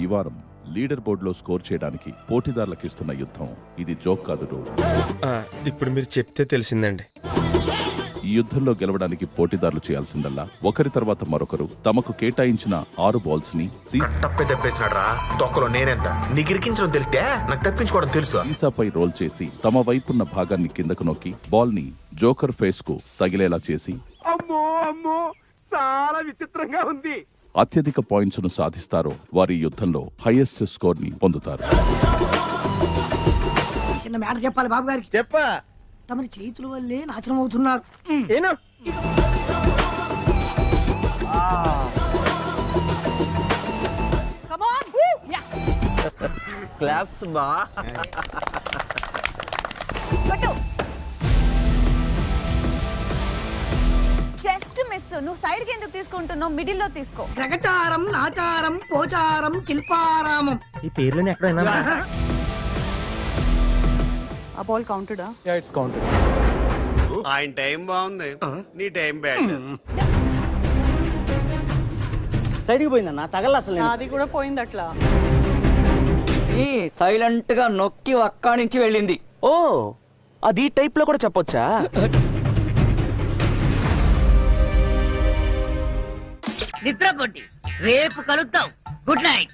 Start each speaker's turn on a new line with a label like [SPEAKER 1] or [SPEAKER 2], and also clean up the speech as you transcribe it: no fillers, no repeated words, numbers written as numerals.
[SPEAKER 1] ఈ వారం లీడర్ బోర్డులో స్కోర్ చేయడానికి పోటీదారులకు ఇస్తున్న యుద్ధం ఇది జోక్ కాదు.
[SPEAKER 2] ఇప్పుడు మీరు చెప్తే తెలిసిందండి.
[SPEAKER 1] ఈ యుద్ధంలో గెలవడానికి పోటీదారులు చేయాల్సిందల్లా ఒకరి తర్వాత మరొకరు తమకు కేటాయించిన 6 బాల్స్ ని సీసాపై రోల్ చేసి తమ వైపున్న భాగాన్ని కిందకు నొక్కి బాల్ ని జోకర్ ఫేస్ కు తగిలేలా చేసి
[SPEAKER 3] చాలా విచిత్రంగా ఉంది.
[SPEAKER 1] అత్యధిక పాయింట్స్ ను సాధిస్తారో వారి యుద్ధంలో హైయెస్ట్ స్కోర్ ని పొందుతారు.
[SPEAKER 4] చిన్న మ్యాటర్ చెప్పాలి బాబు గారికి.
[SPEAKER 3] చెప్పా.
[SPEAKER 4] తమరి చేతుల వల్లే నాశనం అవుతున్నారు.
[SPEAKER 3] ఏనా
[SPEAKER 5] క్లాప్స్ బా.
[SPEAKER 6] Just miss. నువ్వు సైడ్ కి ఎందుకు తీసుకుంటున్నావు? మిడిల్ లో తీసుకో.
[SPEAKER 4] ప్రగచారం నాచారం పోచారం శిల్పారామం.
[SPEAKER 3] ఈ పేర్లని ఎక్కడైనా
[SPEAKER 6] ఆ బాల్ కౌంటెడా?
[SPEAKER 3] It's counted.
[SPEAKER 5] ఆయన టైం బాగుంది, నీ టైం బ్యాడ్.
[SPEAKER 7] సైడ్కి పోయిందన్న తగల అసలు.
[SPEAKER 6] అది కూడా పోయింది అట్లా.
[SPEAKER 7] సైలెంట్ గా నొక్కి అక్క నుంచి వెళ్ళింది. ఓ అది టైప్ లో కూడా చెప్పొచ్చా?
[SPEAKER 4] నిద్రపోండి, రేపు కలుద్దాం. Good night.